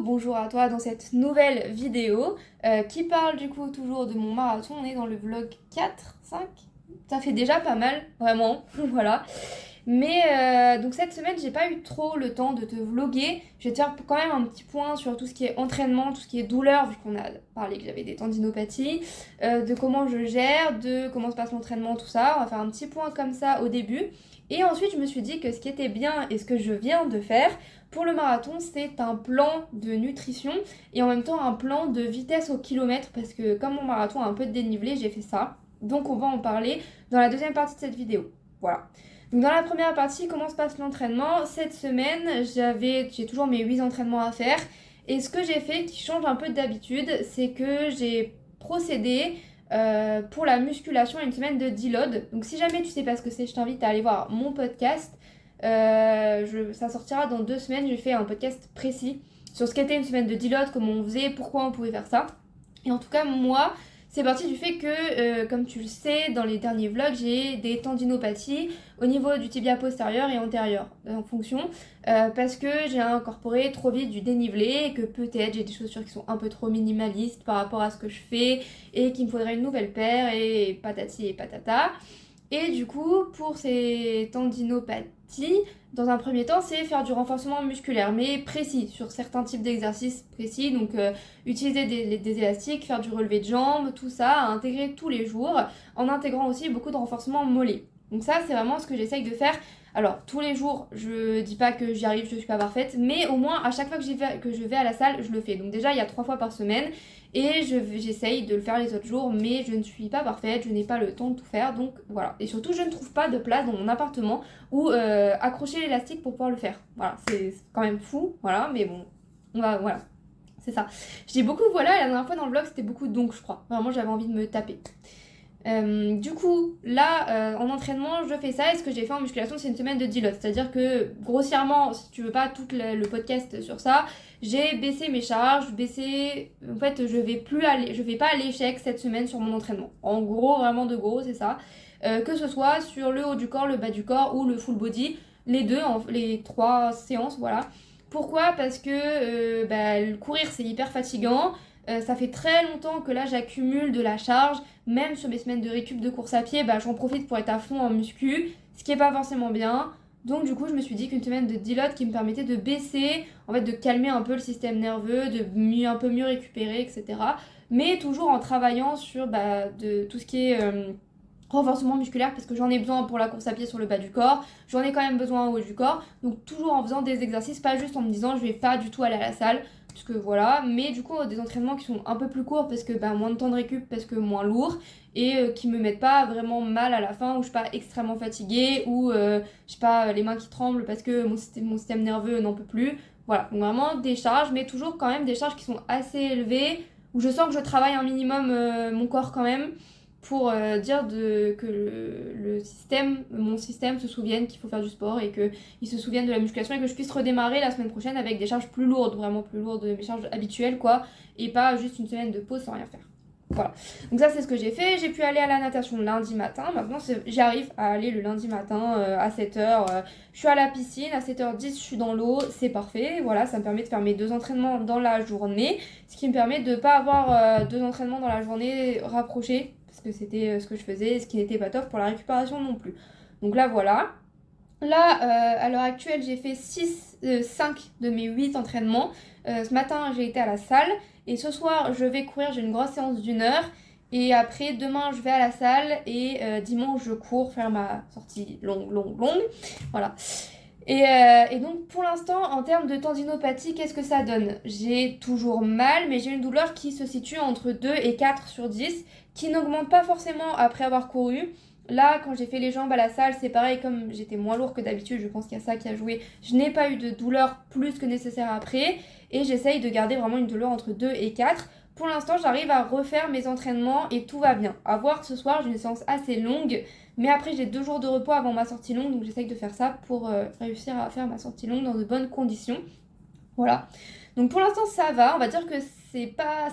bonjour à toi dans cette nouvelle vidéo qui parle du coup toujours de mon marathon. On est dans le vlog 4, 5, ça fait déjà pas mal, vraiment, voilà. Mais donc cette semaine j'ai pas eu trop le temps de te vlogger. Je vais te faire quand même un petit point sur tout ce qui est entraînement, tout ce qui est douleur, vu qu'on a parlé que j'avais des tendinopathies, de comment je gère, de comment se passe l'entraînement, tout ça. On va faire un petit point comme ça au début. Et ensuite je me suis dit que ce qui était bien et ce que je viens de faire pour le marathon, c'est un plan de nutrition et en même temps un plan de vitesse au kilomètre parce que comme mon marathon a un peu de dénivelé, j'ai fait ça. Donc on va en parler dans la deuxième partie de cette vidéo. Voilà. Donc dans la première partie, comment se passe l'entraînement? Cette semaine, j'ai toujours mes 8 entraînements à faire. Et ce que j'ai fait qui change un peu d'habitude, c'est que j'ai procédé pour la musculation à une semaine de deload. Donc si jamais tu sais pas ce que c'est, je t'invite à aller voir mon podcast. Ça sortira dans 2 semaines. J'ai fait un podcast précis sur ce qu'était une semaine de deload, comment on faisait, pourquoi on pouvait faire ça. Et en tout cas, moi, c'est parti du fait que, comme tu le sais, dans les derniers vlogs, j'ai des tendinopathies au niveau du tibia postérieur et antérieur, en fonction, parce que j'ai incorporé trop vite du dénivelé et que peut-être j'ai des chaussures qui sont un peu trop minimalistes par rapport à ce que je fais et qu'il me faudrait une nouvelle paire et patati et patata. Et du coup, pour ces tendinopathies, dans un premier temps, c'est faire du renforcement musculaire, mais précis, sur certains types d'exercices précis. Donc, utiliser des élastiques, faire du relevé de jambes, tout ça, à intégrer tous les jours, en intégrant aussi beaucoup de renforcement mollet. Donc ça, c'est vraiment ce que j'essaye de faire. Alors, tous les jours, je dis pas que j'y arrive, je suis pas parfaite, mais au moins, à chaque fois que je vais à la salle, je le fais. Donc déjà, il y a 3 fois par semaine, et j'essaye de le faire les autres jours, mais je ne suis pas parfaite, je n'ai pas le temps de tout faire, donc voilà. Et surtout, je ne trouve pas de place dans mon appartement où accrocher l'élastique pour pouvoir le faire. Voilà, c'est quand même fou, voilà, mais bon, voilà, c'est ça. Je dis beaucoup voilà, et la dernière fois dans le vlog, c'était beaucoup donc, je crois. Vraiment, j'avais envie de me taper. Du coup, là, en entraînement, je fais ça et ce que j'ai fait en musculation, c'est une semaine de deload. C'est-à-dire que, grossièrement, si tu veux pas tout le podcast sur ça, j'ai baissé mes charges, En fait, je vais pas à l'échec cette semaine sur mon entraînement. En gros, vraiment de gros, c'est ça. Que ce soit sur le haut du corps, le bas du corps ou le full body, les deux, les 3 séances, voilà. Pourquoi? Parce que courir, c'est hyper fatigant. Ça fait très longtemps que là j'accumule de la charge, même sur mes semaines de récup de course à pied, j'en profite pour être à fond en muscu, ce qui est pas forcément bien. Donc du coup je me suis dit qu'une semaine de deload qui me permettait de baisser, en fait de calmer un peu le système nerveux, un peu mieux récupérer, etc. Mais toujours en travaillant sur de tout ce qui est renforcement musculaire parce que j'en ai besoin pour la course à pied sur le bas du corps, j'en ai quand même besoin au haut du corps, donc toujours en faisant des exercices, pas juste en me disant je vais pas du tout aller à la salle, parce que voilà, mais du coup des entraînements qui sont un peu plus courts parce que moins de temps de récup, parce que moins lourd, et qui me mettent pas vraiment mal à la fin, où je suis pas extrêmement fatiguée, ou je sais pas, les mains qui tremblent parce que mon système nerveux n'en peut plus. Voilà, donc vraiment des charges, mais toujours quand même des charges qui sont assez élevées, où je sens que je travaille un minimum mon corps quand même, pour dire que mon système se souvienne qu'il faut faire du sport et qu'il se souvienne de la musculation et que je puisse redémarrer la semaine prochaine avec des charges plus lourdes, vraiment plus lourdes de mes charges habituelles quoi, et pas juste une semaine de pause sans rien faire. Voilà, donc ça c'est ce que j'ai fait. J'ai pu aller à la natation le lundi matin. Maintenant j'arrive à aller le lundi matin à 7h. Je suis à la piscine, à 7h10 je suis dans l'eau, c'est parfait. Voilà, ça me permet de faire mes 2 entraînements dans la journée, ce qui me permet de ne pas avoir 2 entraînements dans la journée rapprochés, parce que c'était ce que je faisais, ce qui n'était pas top pour la récupération non plus. Donc là voilà. Là, à l'heure actuelle, j'ai fait 5 de mes 8 entraînements. Ce matin, j'ai été à la salle. Et ce soir, je vais courir, j'ai une grosse séance d'1 heure. Et après, demain, je vais à la salle. Et dimanche, je cours faire ma sortie longue. Voilà. Et donc, pour l'instant, en termes de tendinopathie, qu'est-ce que ça donne? J'ai toujours mal, mais j'ai une douleur qui se situe entre 2 et 4 sur 10, qui n'augmente pas forcément après avoir couru. Là, quand j'ai fait les jambes à la salle, c'est pareil, comme j'étais moins lourd que d'habitude, je pense qu'il y a ça qui a joué. Je n'ai pas eu de douleur plus que nécessaire après, et j'essaye de garder vraiment une douleur entre 2 et 4. Pour l'instant, j'arrive à refaire mes entraînements et tout va bien. À voir ce soir, j'ai une séance assez longue, mais après j'ai 2 jours de repos avant ma sortie longue, donc j'essaye de faire ça pour réussir à faire ma sortie longue dans de bonnes conditions. Voilà. Donc pour l'instant ça va, on va dire que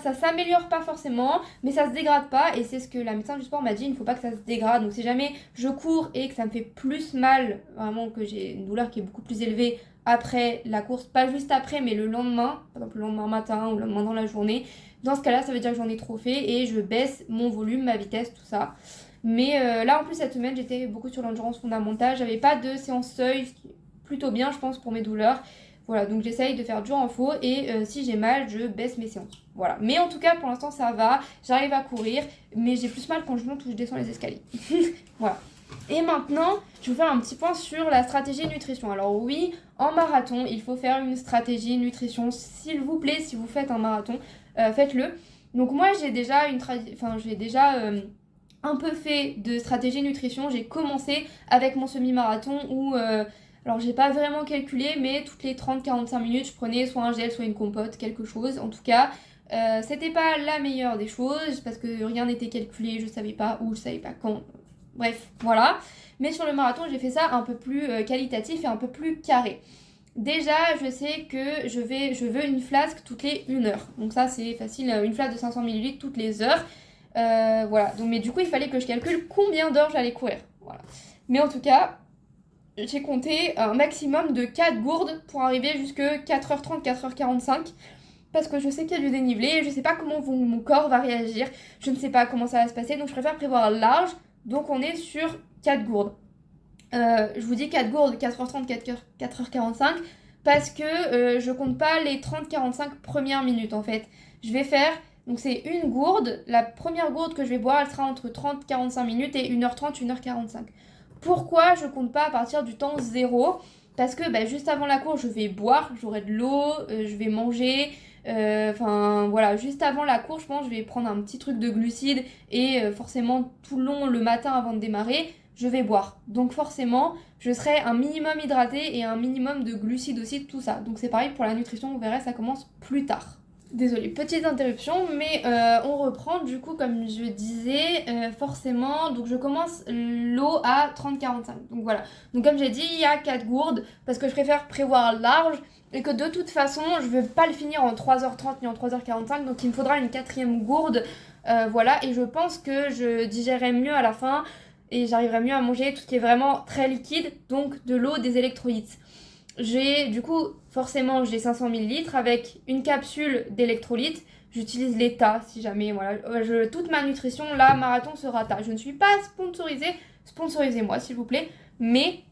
ça s'améliore pas forcément, mais ça se dégrade pas, et c'est ce que la médecin du sport m'a dit, il ne faut pas que ça se dégrade. Donc si jamais je cours et que ça me fait plus mal, vraiment que j'ai une douleur qui est beaucoup plus élevée, après la course, pas juste après, mais le lendemain, par exemple le lendemain matin ou le lendemain dans la journée. Dans ce cas-là, ça veut dire que j'en ai trop fait et je baisse mon volume, ma vitesse, tout ça. Mais là, en plus, cette semaine, j'étais beaucoup sur l'endurance fondamentale. J'avais pas de séance seuil, ce qui est plutôt bien, je pense, pour mes douleurs. Voilà, donc j'essaye de faire dur en faux et si j'ai mal, je baisse mes séances. Voilà. Mais en tout cas, pour l'instant, ça va. J'arrive à courir, mais j'ai plus mal quand je monte ou je descends les escaliers. Voilà. Et maintenant, je vais vous faire un petit point sur la stratégie nutrition. Alors oui, en marathon, il faut faire une stratégie nutrition. S'il vous plaît, si vous faites un marathon, faites-le. Donc moi, j'ai déjà un peu fait de stratégie nutrition. J'ai commencé avec mon semi-marathon où, alors j'ai pas vraiment calculé, mais toutes les 30-45 minutes, je prenais soit un gel, soit une compote, quelque chose. En tout cas, c'était pas la meilleure des choses parce que rien n'était calculé, je savais pas où, je savais pas quand. Bref, voilà. Mais sur le marathon, j'ai fait ça un peu plus qualitatif et un peu plus carré. Déjà, je sais que je veux une flasque toutes les 1 heure. Donc ça, c'est facile, une flasque de 500 ml toutes les heures. Voilà. Donc, mais du coup, il fallait que je calcule combien d'heures j'allais courir. Voilà. Mais en tout cas, j'ai compté un maximum de 4 gourdes pour arriver jusque 4h30, 4h45. Parce que je sais qu'il y a du dénivelé, je sais pas comment mon corps va réagir, je ne sais pas comment ça va se passer, donc je préfère prévoir large. Donc on est sur 4 gourdes. Je vous dis 4 gourdes, 4h30, 4h45, parce que je compte pas les 30-45 premières minutes en fait. Je vais faire, donc c'est une gourde, la première gourde que je vais boire, elle sera entre 30-45 minutes et 1h30, 1h45. Pourquoi je compte pas à partir du temps 0 ? Parce que juste avant la course, je vais boire, j'aurai de l'eau, je vais manger. Enfin voilà, juste avant la course, je pense que je vais prendre un petit truc de glucides et forcément tout le long le matin avant de démarrer, je vais boire. Donc forcément, je serai un minimum hydraté et un minimum de glucides aussi, tout ça. Donc c'est pareil pour la nutrition, vous verrez, ça commence plus tard. Désolée, petite interruption, mais on reprend du coup comme je disais, forcément, donc je commence l'eau à 30-45, donc voilà. Donc comme j'ai dit, il y a 4 gourdes, parce que je préfère prévoir large, et que de toute façon, je ne vais pas le finir en 3h30 ni en 3h45, donc il me faudra une 4e gourde, voilà, et je pense que je digérerai mieux à la fin, et j'arriverai mieux à manger tout ce qui est vraiment très liquide, donc de l'eau, des électrolytes. Du coup, forcément, j'ai 500 ml avec une capsule d'électrolytes. J'utilise l'ETA si jamais, voilà. Toute ma nutrition, là, marathon sera ta. Je ne suis pas sponsorisée, sponsorisez-moi s'il vous plaît, mais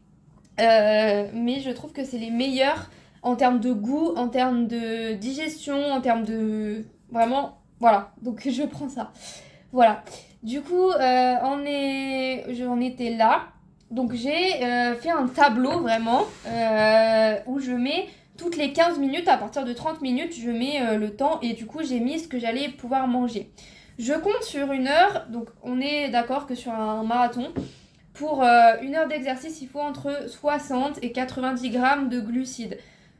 je trouve que c'est les meilleurs en termes de goût, en termes de digestion, en termes de... Vraiment, voilà. Donc je prends ça. Voilà. Du coup, j'en étais là. Donc j'ai fait un tableau vraiment où je mets toutes les 15 minutes, à partir de 30 minutes, je mets le temps et du coup j'ai mis ce que j'allais pouvoir manger. Je compte sur 1 heure, donc on est d'accord que sur un marathon, pour 1 heure d'exercice, il faut entre 60 et 90 grammes de glucides.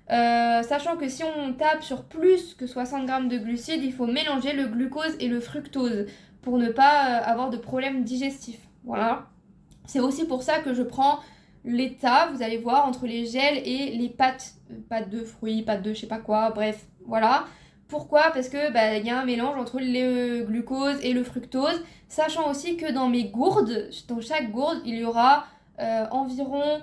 Sachant que si on tape sur plus que 60 grammes de glucides, il faut mélanger le glucose et le fructose pour ne pas avoir de problèmes digestifs. Voilà. C'est aussi pour ça que je prends l'état, vous allez voir, entre les gels et les pâtes. Pâtes de fruits, pâtes de je sais pas quoi, bref, voilà. Pourquoi ? Parce que il y a un mélange entre le glucose et le fructose. Sachant aussi que dans mes gourdes, dans chaque gourde, il y aura environ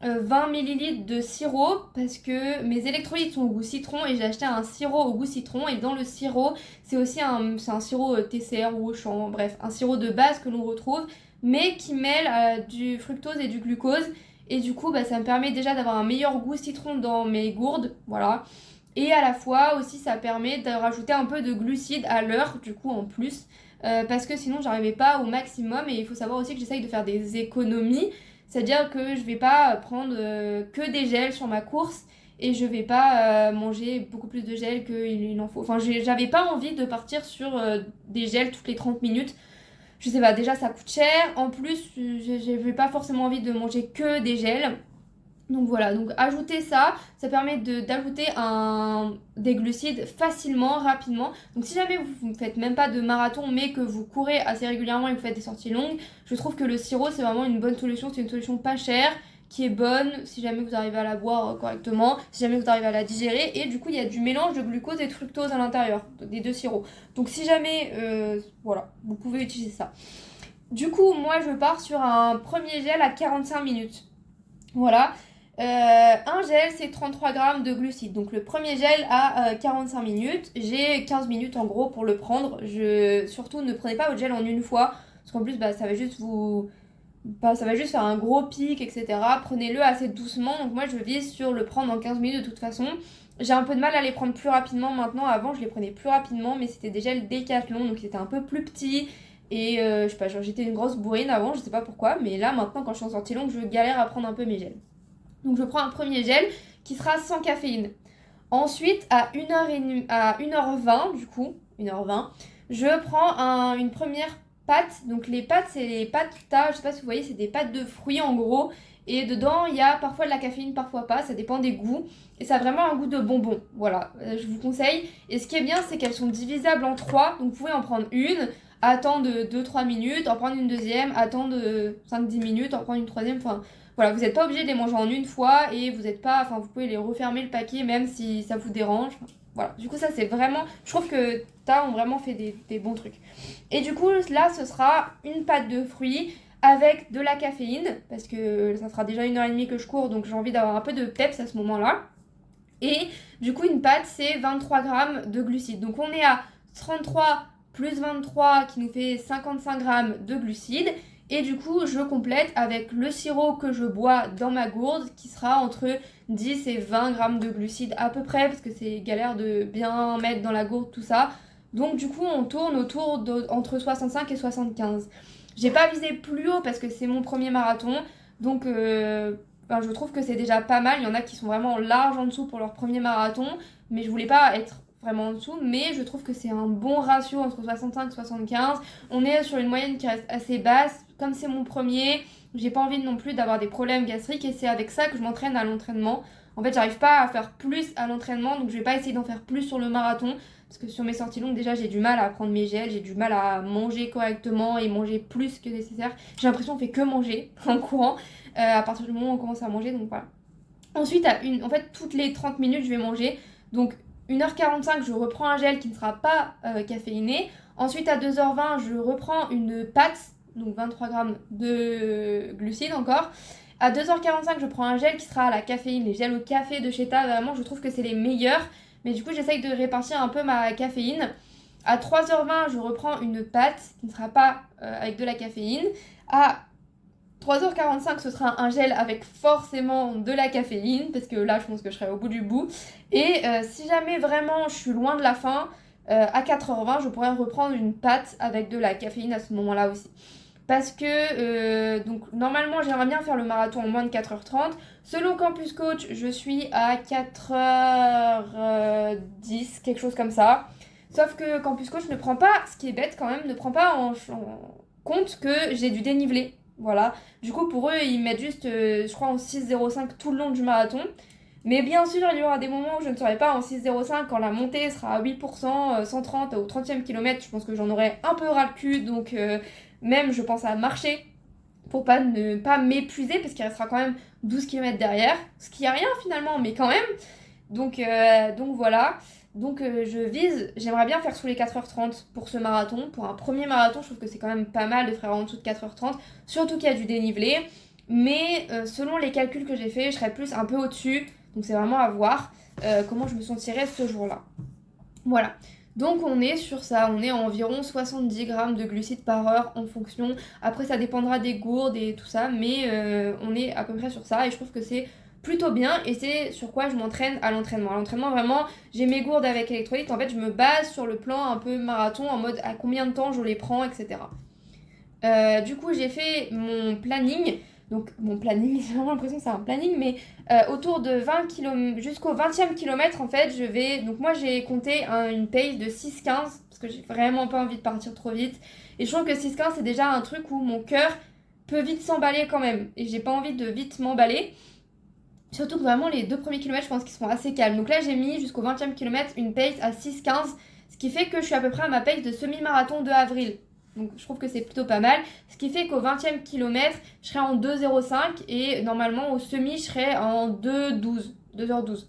20 ml de sirop parce que mes électrolytes sont au goût citron et j'ai acheté un sirop au goût citron et dans le sirop, c'est aussi un sirop TCR ou Auchan, bref, un sirop de base que l'on retrouve mais qui mêle du fructose et du glucose et du coup ça me permet déjà d'avoir un meilleur goût citron dans mes gourdes, voilà. Et à la fois aussi ça permet de rajouter un peu de glucides à l'heure du coup en plus parce que sinon j'arrivais pas au maximum et il faut savoir aussi que j'essaye de faire des économies. C'est-à-dire que je vais pas prendre que des gels sur ma course et je vais pas manger beaucoup plus de gel qu'il en faut. Enfin, j'avais pas envie de partir sur des gels toutes les 30 minutes. Je sais pas, déjà ça coûte cher. En plus, j'avais pas forcément envie de manger que des gels. Donc voilà, donc ajouter ça permet d'ajouter des glucides facilement, rapidement. Donc si jamais vous ne faites même pas de marathon mais que vous courez assez régulièrement et que vous faites des sorties longues, je trouve que le sirop c'est vraiment une bonne solution, c'est une solution pas chère, qui est bonne si jamais vous arrivez à la boire correctement, si jamais vous arrivez à la digérer et du coup il y a du mélange de glucose et de fructose à l'intérieur des 2 sirops. Donc si jamais, voilà, vous pouvez utiliser ça. Du coup moi je pars sur un premier gel à 45 minutes. Voilà. Un gel, c'est 33 grammes de glucides. Donc le premier gel à 45 minutes. J'ai 15 minutes en gros pour le prendre. Surtout, ne prenez pas votre gel en une fois. Parce qu'en plus, ça va juste ça va juste faire un gros pic, etc. Prenez-le assez doucement. Donc moi, je vise sur le prendre en 15 minutes de toute façon. J'ai un peu de mal à les prendre plus rapidement maintenant. Avant, je les prenais plus rapidement, mais c'était des gels Décathlon. Donc c'était un peu plus petit. Et je sais pas, genre j'étais une grosse bourrine avant, je sais pas pourquoi. Mais là, maintenant, quand je suis en sortie longue, je galère à prendre un peu mes gels. Donc je prends un premier gel qui sera sans caféine. Ensuite, à 1h20, du coup, 1h20, je prends une première pâte. Donc les pâtes, c'est les pâtes je sais pas si vous voyez, c'est des pâtes de fruits en gros. Et dedans, il y a parfois de la caféine, parfois pas, ça dépend des goûts. Et ça a vraiment un goût de bonbon, voilà, je vous conseille. Et ce qui est bien, c'est qu'elles sont divisables en 3. Donc vous pouvez en prendre une, attendre 2-3 minutes, en prendre une deuxième, attendre 5-10 minutes, en prendre une troisième, enfin... Voilà, vous n'êtes pas obligé de les manger en une fois et vous êtes pas, enfin vous pouvez les refermer le paquet même si ça vous dérange. Voilà, du coup ça c'est vraiment, je trouve que t'as ont vraiment fait des bons trucs. Et du coup là ce sera une pâte de fruits avec de la caféine parce que ça fera déjà 1h30 que je cours donc j'ai envie d'avoir un peu de peps à ce moment-là. Et du coup une pâte c'est 23 grammes de glucides. Donc on est à 33 plus 23 qui nous fait 55 grammes de glucides. Et du coup, je complète avec le sirop que je bois dans ma gourde qui sera entre 10 et 20 grammes de glucides à peu près parce que c'est galère de bien mettre dans la gourde tout ça. Donc du coup, on tourne autour entre 65 et 75. J'ai pas visé plus haut parce que c'est mon premier marathon. Donc je trouve que c'est déjà pas mal. Il y en a qui sont vraiment larges en dessous pour leur premier marathon. Mais je voulais pas être vraiment en dessous. Mais je trouve que c'est un bon ratio entre 65 et 75. On est sur une moyenne qui reste assez basse. Comme c'est mon premier, j'ai pas envie non plus d'avoir des problèmes gastriques et c'est avec ça que je m'entraîne à l'entraînement. En fait, j'arrive pas à faire plus à l'entraînement, donc je vais pas essayer d'en faire plus sur le marathon. Parce que sur mes sorties longues, déjà, j'ai du mal à prendre mes gels, j'ai du mal à manger correctement et manger plus que nécessaire. J'ai l'impression qu'on fait que manger en courant à partir du moment où on commence à manger, donc voilà. Ensuite, en fait, toutes les 30 minutes, je vais manger. Donc, 1h45, je reprends un gel qui ne sera pas caféiné. Ensuite, à 2h20, je reprends une pâte, donc 23 grammes de glucides encore. À 2h45, je prends un gel qui sera à la caféine, les gels au café de Sheta. Vraiment, je trouve que c'est les meilleurs. Mais du coup, j'essaye de répartir un peu ma caféine. À 3h20, je reprends une pâte qui ne sera pas avec de la caféine. À 3h45, ce sera un gel avec forcément de la caféine, parce que là, je pense que je serai au bout du bout. Et si jamais vraiment je suis loin de la fin, à 4h20, je pourrais reprendre une pâte avec de la caféine à ce moment-là aussi. Parce que, donc, normalement, j'aimerais bien faire le marathon en moins de 4h30. Selon Campus Coach, je suis à 4h10, quelque chose comme ça. Sauf que Campus Coach ne prend pas, ce qui est bête quand même, ne prend pas en compte que j'ai du dénivelé. Voilà. Du coup, pour eux, ils mettent juste, je crois, en 6,05 tout le long du marathon. Mais bien sûr, il y aura des moments où je ne serai pas en 6,05 quand la montée sera à 8%, 130 au 30e kilomètre. Je pense que j'en aurai un peu ras le cul. Donc, même, je pense à marcher pour ne pas m'épuiser parce qu'il restera quand même 12 km derrière. Ce qui est rien finalement, mais quand même. Donc voilà. Donc j'aimerais bien faire sous les 4h30 pour ce marathon. Pour un premier marathon, je trouve que c'est quand même pas mal de faire en dessous de 4h30. Surtout qu'il y a du dénivelé. Mais selon les calculs que j'ai fait, je serais plus un peu au-dessus. Donc c'est vraiment à voir comment je me sentirais ce jour-là. Voilà. Donc on est sur ça, on est à environ 70 grammes de glucides par heure en fonction. Après ça dépendra des gourdes et tout ça, mais on est à peu près sur ça et je trouve que c'est plutôt bien et c'est sur quoi je m'entraîne à l'entraînement. À l'entraînement vraiment, j'ai mes gourdes avec électrolytes, en fait je me base sur le plan un peu marathon en mode à combien de temps je les prends, etc. Du coup j'ai fait mon planning. Donc mon planning, j'ai vraiment l'impression que c'est un planning, mais autour de 20 km, jusqu'au 20e kilomètre en fait, je vais... Donc moi j'ai compté une pace de 6,15 parce que j'ai vraiment pas envie de partir trop vite. Et je trouve que 6,15 c'est déjà un truc où mon cœur peut vite s'emballer quand même. Et j'ai pas envie de vite m'emballer. Surtout que vraiment les 2 premiers kilomètres je pense qu'ils seront assez calmes. Donc là j'ai mis jusqu'au 20e kilomètre une pace à 6,15, ce qui fait que je suis à peu près à ma pace de semi-marathon de avril. Donc je trouve que c'est plutôt pas mal. Ce qui fait qu'au 20e kilomètre, je serai en 2,05 et normalement au semi, je serai en 2,12. 2h12.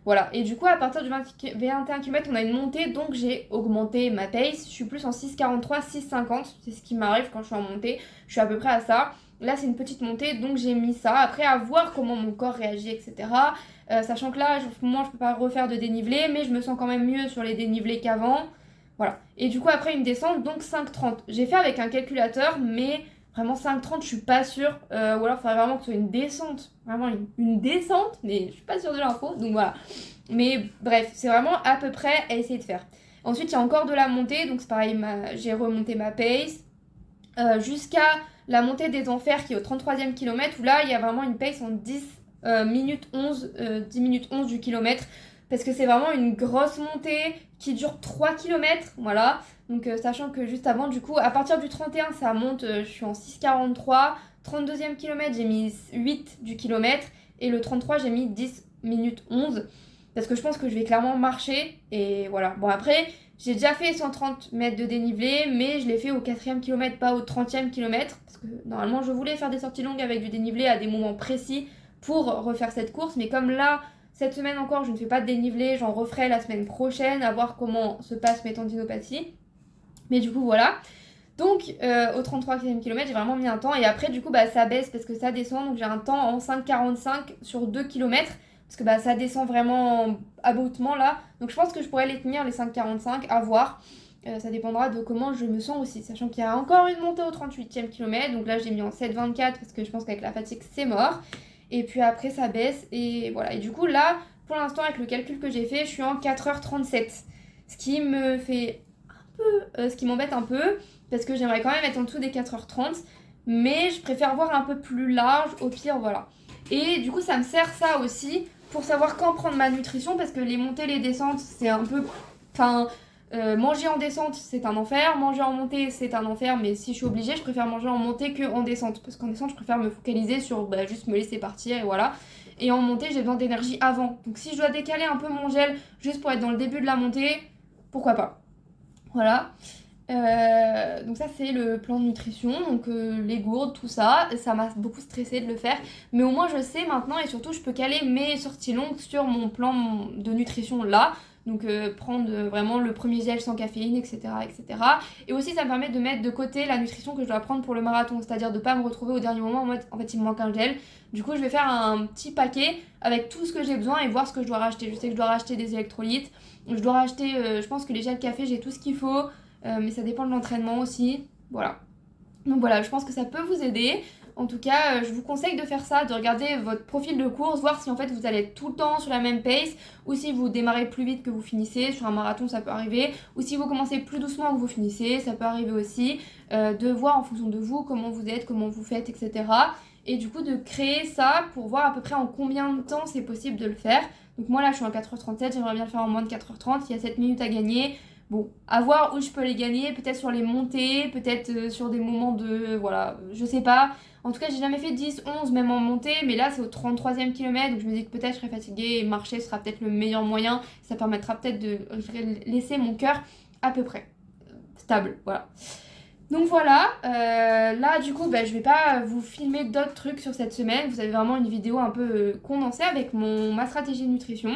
Voilà. Et du coup, à partir du 21 km, on a une montée, donc j'ai augmenté ma pace. Je suis plus en 6,43, 6,50. C'est ce qui m'arrive quand je suis en montée. Je suis à peu près à ça. Là, c'est une petite montée, donc j'ai mis ça. Après, à voir comment mon corps réagit, etc. Sachant que là, en ce moment, je peux pas refaire de dénivelé, mais je me sens quand même mieux sur les dénivelés qu'avant. Voilà. Et du coup, après une descente, donc 5,30. J'ai fait avec un calculateur, mais vraiment 5,30, je suis pas sûre. Ou alors, il faudrait vraiment que ce soit une descente. Vraiment une descente, mais je suis pas sûre de l'info. Donc voilà. Mais bref, c'est vraiment à peu près à essayer de faire. Ensuite, il y a encore de la montée, donc c'est pareil, j'ai remonté ma pace. Jusqu'à la montée des enfers qui est au 33e kilomètre, où là, il y a vraiment une pace en 10 minutes 11, 10 minutes 11 du kilomètre. Parce que c'est vraiment une grosse montée qui dure 3 km, voilà. Donc sachant que juste avant, du coup, à partir du 31, ça monte, je suis en 6,43. 32e kilomètre, j'ai mis 8 du kilomètre. Et le 33, j'ai mis 10 minutes 11. Parce que je pense que je vais clairement marcher. Et voilà. Bon, après, j'ai déjà fait 130 mètres de dénivelé, mais je l'ai fait au 4e kilomètre, pas au 30e kilomètre. Parce que normalement, je voulais faire des sorties longues avec du dénivelé à des moments précis pour refaire cette course. Mais comme là, cette semaine encore, je ne fais pas de dénivelé, j'en referai la semaine prochaine, à voir comment se passe mes tendinopathies. Mais du coup, voilà. Donc, au 33e kilomètre, j'ai vraiment mis un temps. Et après, du coup, ça baisse parce que ça descend. Donc, j'ai un temps en 5,45 sur 2 km. Parce que ça descend vraiment abruptement là. Donc, je pense que je pourrais les tenir, les 5,45, à voir. Ça dépendra de comment je me sens aussi. Sachant qu'il y a encore une montée au 38e kilomètre. Donc là, j'ai mis en 7,24 parce que je pense qu'avec la fatigue, c'est mort. Et puis après, ça baisse. Et voilà. Et du coup, là, pour l'instant, avec le calcul que j'ai fait, je suis en 4h37. Ce qui me fait ce qui m'embête un peu, parce que j'aimerais quand même être en dessous des 4h30, mais je préfère voir un peu plus large, au pire, voilà. Et du coup, ça me sert ça aussi pour savoir quand prendre ma nutrition, parce que les montées, les descentes, c'est un peu... Enfin, manger en descente, c'est un enfer, manger en montée, c'est un enfer, mais si je suis obligée, je préfère manger en montée qu'en descente, parce qu'en descente, je préfère me focaliser sur juste me laisser partir, et voilà. Et en montée, j'ai besoin d'énergie avant. Donc si je dois décaler un peu mon gel, juste pour être dans le début de la montée, pourquoi pas. Voilà. Donc ça c'est le plan de nutrition, donc les gourdes, tout ça, ça m'a beaucoup stressé de le faire, mais au moins je sais maintenant et surtout je peux caler mes sorties longues sur mon plan de nutrition là, donc prendre vraiment le premier gel sans caféine, etc., etc. Et aussi ça me permet de mettre de côté la nutrition que je dois prendre pour le marathon, c'est-à-dire de pas me retrouver au dernier moment en mode en fait il me manque un gel. Du coup je vais faire un petit paquet avec tout ce que j'ai besoin et voir ce que je dois racheter. Je sais que je dois racheter des électrolytes, je dois racheter, je pense que les gels café j'ai tout ce qu'il faut. Mais ça dépend de l'entraînement aussi, voilà. Donc voilà, je pense que ça peut vous aider. En tout cas, je vous conseille de faire ça, de regarder votre profil de course, voir si en fait vous allez être tout le temps sur la même pace, ou si vous démarrez plus vite que vous finissez, sur un marathon ça peut arriver, ou si vous commencez plus doucement que vous finissez, ça peut arriver aussi, de voir en fonction de vous comment vous êtes, comment vous faites, etc. Et du coup de créer ça pour voir à peu près en combien de temps c'est possible de le faire. Donc moi là je suis en 4h37, j'aimerais bien le faire en moins de 4h30, il y a 7 minutes à gagner. Bon, à voir où je peux les gagner, peut-être sur les montées, peut-être sur des moments de... Voilà, je sais pas. En tout cas, j'ai jamais fait 10, 11, même en montée, mais là c'est au 33e kilomètre, donc je me dis que peut-être je serai fatiguée et marcher sera peut-être le meilleur moyen. Ça permettra peut-être de laisser mon cœur à peu près stable, voilà. Donc voilà, là du coup je vais pas vous filmer d'autres trucs sur cette semaine, vous avez vraiment une vidéo un peu condensée avec ma stratégie de nutrition.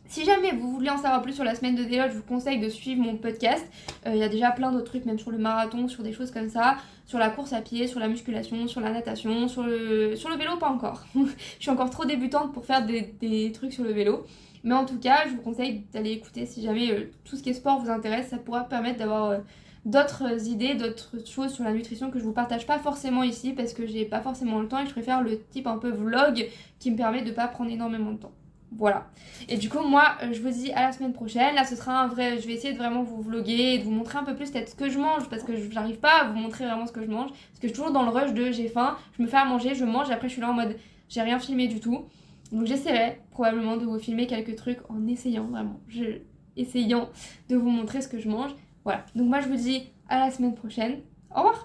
Si jamais vous voulez en savoir plus sur la semaine de déloge, je vous conseille de suivre mon podcast. Il y a déjà plein d'autres trucs, même sur le marathon, sur des choses comme ça, sur la course à pied, sur la musculation, sur la natation, sur le vélo, pas encore. Je suis encore trop débutante pour faire des trucs sur le vélo. Mais en tout cas, je vous conseille d'aller écouter si jamais tout ce qui est sport vous intéresse. Ça pourra permettre d'avoir d'autres idées, d'autres choses sur la nutrition que je vous partage pas forcément ici parce que j'ai pas forcément le temps et que je préfère le type un peu vlog qui me permet de pas prendre énormément de temps. Voilà. Et du coup, moi, je vous dis à la semaine prochaine. Là, ce sera un vrai... Je vais essayer de vraiment vous vloguer et de vous montrer un peu plus peut-être ce que je mange parce que j'arrive pas à vous montrer vraiment ce que je mange. Parce que je suis toujours dans le rush de j'ai faim, je me fais à manger, je mange et après je suis là en mode j'ai rien filmé du tout. Donc j'essaierai probablement de vous filmer quelques trucs en essayant vraiment. Essayant de vous montrer ce que je mange. Voilà. Donc moi, je vous dis à la semaine prochaine. Au revoir!